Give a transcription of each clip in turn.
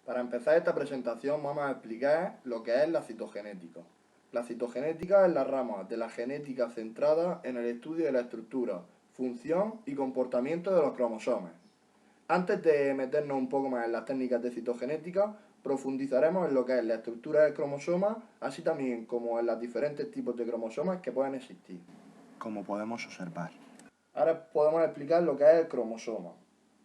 Para empezar esta presentación vamos a explicar lo que es la citogenética. La citogenética es la rama de la genética centrada en el estudio de la estructura, función y comportamiento de los cromosomas. Antes de meternos un poco más en las técnicas de citogenética, profundizaremos en lo que es la estructura del cromosoma, así también como en los diferentes tipos de cromosomas que pueden existir, como podemos observar. Ahora podemos explicar lo que es el cromosoma,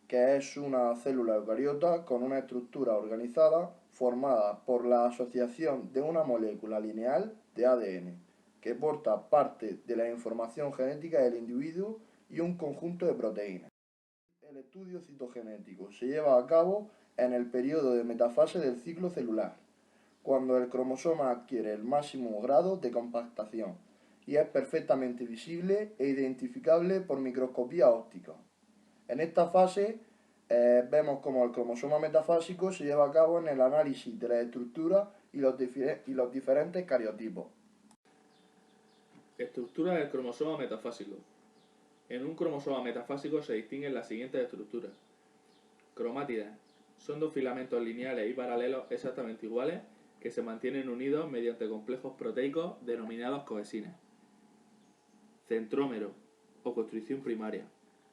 que es una célula eucariota con una estructura organizada formada por la asociación de una molécula lineal de ADN, que porta parte de la información genética del individuo y un conjunto de proteínas. El estudio citogenético se lleva a cabo en el periodo de metafase del ciclo celular, cuando el cromosoma adquiere el máximo grado de compactación y es perfectamente visible e identificable por microscopía óptica. En esta fase vemos cómo el cromosoma metafásico se lleva a cabo en el análisis de la estructura y los diferentes cariotipos. Estructura del cromosoma metafásico. En un cromosoma metafásico se distinguen las siguientes estructuras. Cromátidas. Son dos filamentos lineales y paralelos exactamente iguales que se mantienen unidos mediante complejos proteicos denominados cohesines. Centrómero o construcción primaria.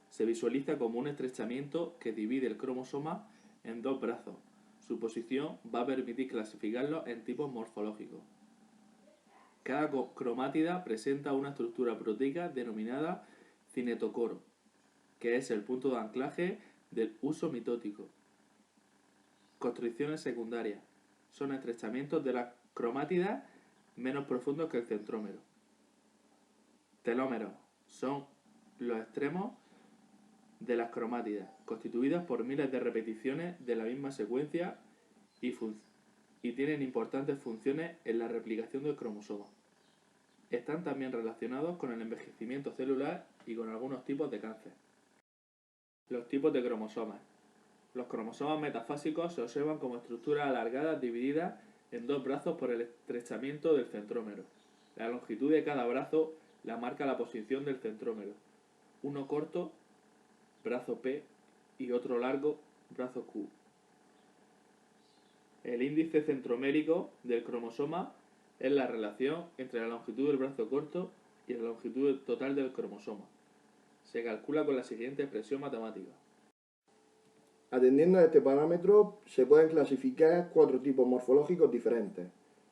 Se visualiza como un estrechamiento que divide el cromosoma en dos brazos. Su posición va a permitir clasificarlos en tipos morfológicos. Cada cromátida presenta una estructura proteica denominada cinetocoro, que es el punto de anclaje del uso mitótico. Constricciones secundarias. Son estrechamientos de las cromátidas menos profundos que el centrómero. Telómeros. Son los extremos de las cromátidas, constituidas por miles de repeticiones de la misma secuencia y tienen importantes funciones en la replicación del cromosoma. Están también relacionados con el envejecimiento celular y con algunos tipos de cáncer. Los tipos de cromosomas. Los cromosomas metafásicos se observan como estructuras alargadas divididas en dos brazos por el estrechamiento del centrómero. La longitud de cada brazo la marca la posición del centrómero. Uno corto, brazo P, y otro largo, brazo Q. El índice centromérico del cromosoma es la relación entre la longitud del brazo corto y la longitud total del cromosoma. Se calcula con la siguiente expresión matemática. Atendiendo a este parámetro, se pueden clasificar cuatro tipos morfológicos diferentes.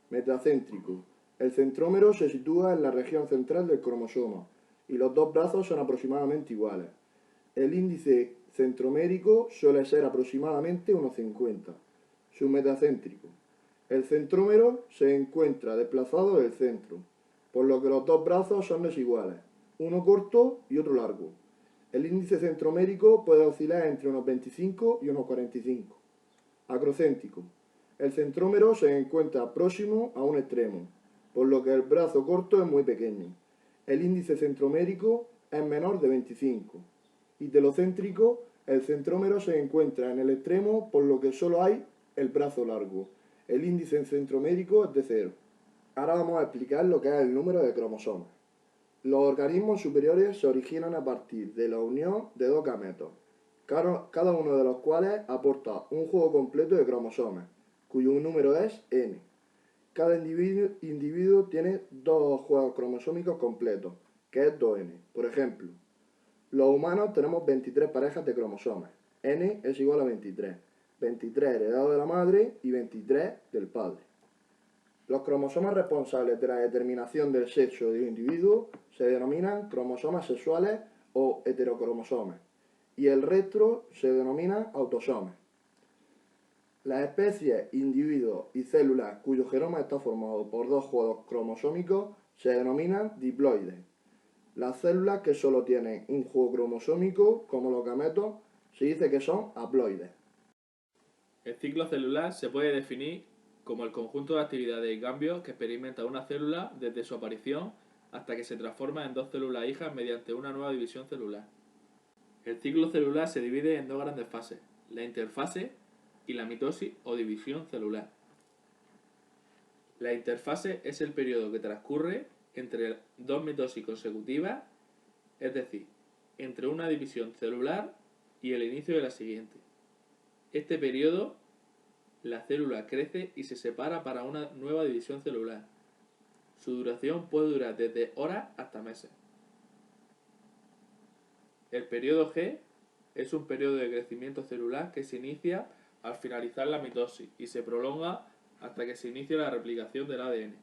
Metacéntrico. El centrómero se sitúa en la región central del cromosoma y los dos brazos son aproximadamente iguales. El índice centromérico suele ser aproximadamente unos 50. Submetacéntrico. El centrómero se encuentra desplazado del centro, por lo que los dos brazos son desiguales, uno corto y otro largo. El índice centromérico puede oscilar entre unos 25 y unos 45. Acrocéntrico. El centrómero se encuentra próximo a un extremo, por lo que el brazo corto es muy pequeño. El índice centromérico es menor de 25. Y telocéntrico, el centrómero se encuentra en el extremo, por lo que solo hay el brazo largo. El índice centromérico es de 0. Ahora vamos a explicar lo que es el número de cromosomas. Los organismos superiores se originan a partir de la unión de dos gametos, cada uno de los cuales aporta un juego completo de cromosomas, cuyo número es n. Cada individuo tiene dos juegos cromosómicos completos, que es 2n. Por ejemplo, los humanos tenemos 23 parejas de cromosomas. N es igual a 23. 23 heredados de la madre y 23 del padre. Los cromosomas responsables de la determinación del sexo del individuo se denominan cromosomas sexuales o heterocromosomas, y el resto se denominan autosomas. Las especies, individuos y células cuyo genoma está formado por dos juegos cromosómicos se denominan diploides. Las células que solo tienen un juego cromosómico, como los gametos, se dice que son haploides. El ciclo celular se puede definir como el conjunto de actividades y cambios que experimenta una célula desde su aparición hasta que se transforma en dos células hijas mediante una nueva división celular. El ciclo celular se divide en dos grandes fases, la interfase y la mitosis o división celular. La interfase es el periodo que transcurre entre dos mitosis consecutivas, es decir, entre una división celular y el inicio de la siguiente. Este periodo La célula crece y se separa para una nueva división celular. Su duración puede durar desde horas hasta meses. El periodo G es un periodo de crecimiento celular que se inicia al finalizar la mitosis y se prolonga hasta que se inicie la replicación del ADN.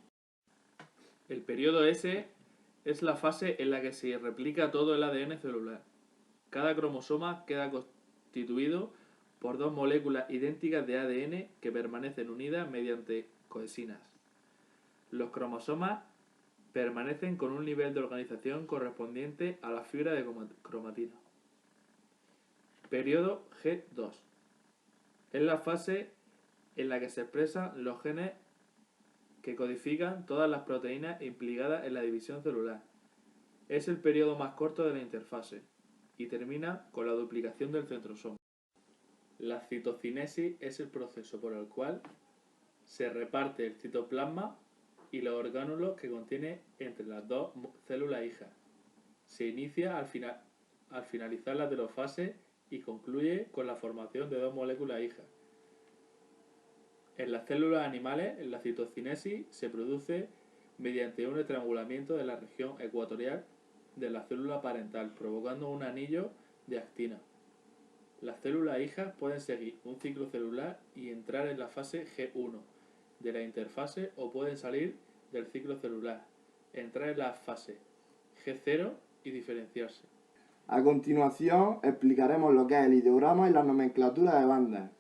El periodo S es la fase en la que se replica todo el ADN celular. Cada cromosoma queda constituido por dos moléculas idénticas de ADN que permanecen unidas mediante cohesinas. Los cromosomas permanecen con un nivel de organización correspondiente a la fibra de cromatina. Periodo G2. Es la fase en la que se expresan los genes que codifican todas las proteínas implicadas en la división celular. Es el periodo más corto de la interfase y termina con la duplicación del centrosoma. La citocinesis es el proceso por el cual se reparte el citoplasma y los orgánulos que contiene entre las dos células hijas. Se inicia al finalizar la telofase y concluye con la formación de dos moléculas hijas. En las células animales, la citocinesis se produce mediante un estrangulamiento de la región ecuatorial de la célula parental, provocando un anillo de actina. Las células hijas pueden seguir un ciclo celular y entrar en la fase G1 de la interfase o pueden salir del ciclo celular, entrar en la fase G0 y diferenciarse. A continuación explicaremos lo que es el ideograma y la nomenclatura de bandas.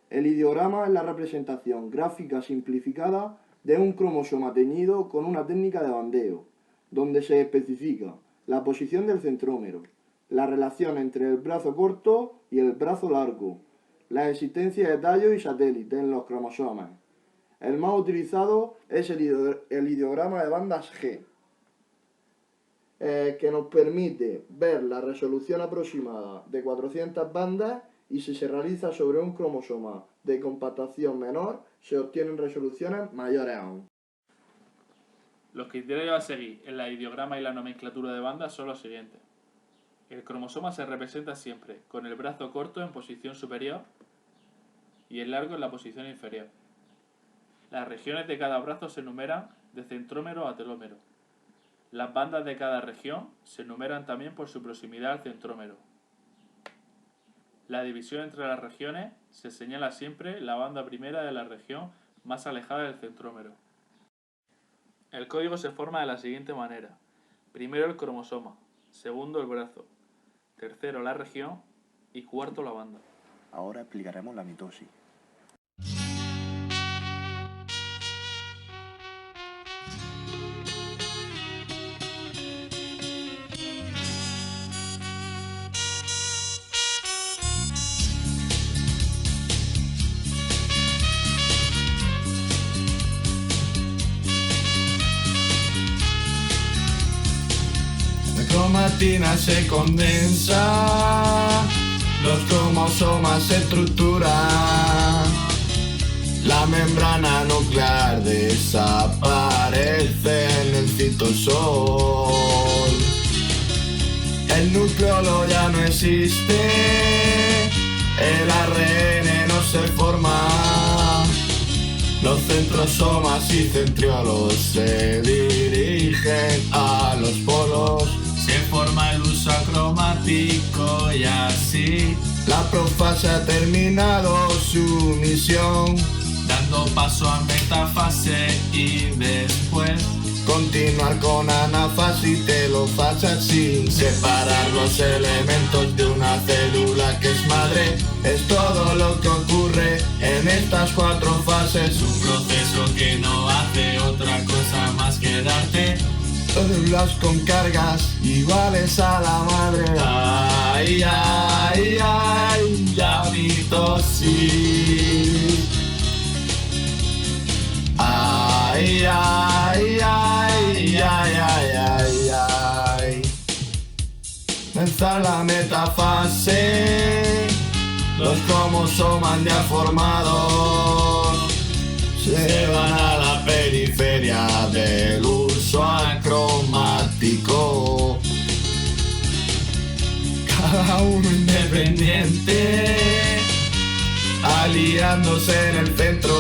El ideograma es la representación gráfica simplificada de un cromosoma teñido con una técnica de bandeo, donde se especifica la posición del centrómero, la relación entre el brazo corto y el brazo largo, la existencia de tallos y satélites en los cromosomas. El más utilizado es el ideograma de bandas G, que nos permite ver la resolución aproximada de 400 bandas y si se realiza sobre un cromosoma de compactación menor, se obtienen resoluciones mayores aún. Los criterios a seguir en la ideograma y la nomenclatura de bandas son los siguientes. El cromosoma se representa siempre con el brazo corto en posición superior y el largo en la posición inferior. Las regiones de cada brazo se numeran de centrómero a telómero. Las bandas de cada región se numeran también por su proximidad al centrómero. La división entre las regiones se señala siempre la banda primera de la región más alejada del centrómero. El código se forma de la siguiente manera. Primero el cromosoma, segundo el brazo, tercero la región y cuarto la banda. Ahora explicaremos la mitosis. La cromatina se condensa, los cromosomas se estructuran, la membrana nuclear desaparece en el citosol. El nucleolo ya no existe, el ARN no se forma, los centrosomas y centriolos se dirigen a los polos. Se forma el uso acromático y así La profase ha terminado su misión, dando paso a metafase y después continuar con anafase y telofase sin separar los elementos de una célula que es madre. Es todo lo que ocurre en estas cuatro fases, un proceso que no hace otra cosa más que darte células con cargas iguales a la madre. ay, ay, ay, la mitosis. Ay, ay, ay, ay, ay, ay, ay. Comienza la metafase, los cromosomas ya formados se van a la periferia del uso acromático. Cada uno independiente al aliándose en el centro.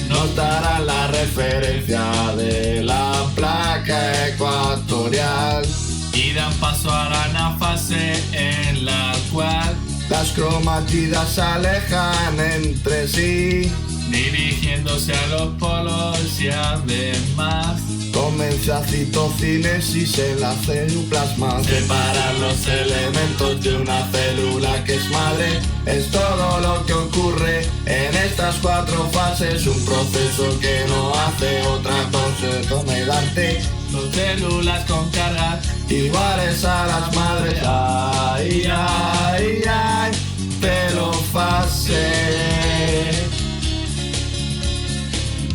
Notarán la referencia de la placa ecuatorial y dan paso a la anafase en la cual las cromátidas se alejan entre sí, dirigiéndose a los polos y además comienza citocinesis en la celoplasma. separar los elementos de una célula que es madre Es todo lo que ocurre en estas 4 fases, un proceso que no hace otra cosa, toma y darte dos células con cargas iguales a las madres. Ay, ay, ay, telofase.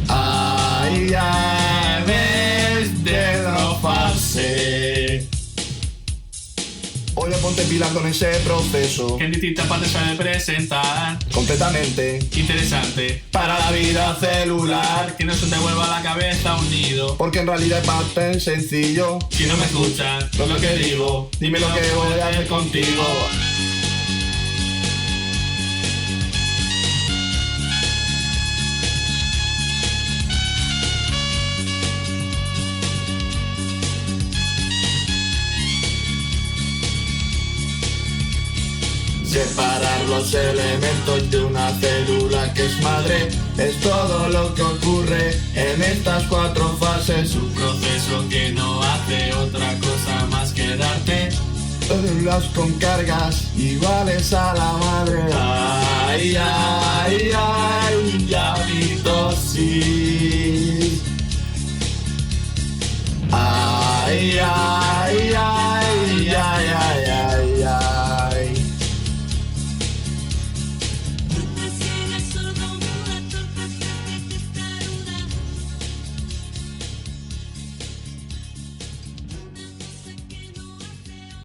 Ay, ay, ves de no fase. Oye, ponte pila con ese proceso, que en distintas partes se debe presentar. completamente Interesante para la vida celular, que no se te vuelva la cabeza un nido. porque en realidad es bastante sencillo. Si no me escuchas Lo que digo, dime lo que voy a hacer contigo. Separar los elementos de una célula que es madre es todo lo que ocurre en estas 4 fases. Un proceso que no hace otra cosa más que darte Células con cargas iguales a la madre. Ay, ay.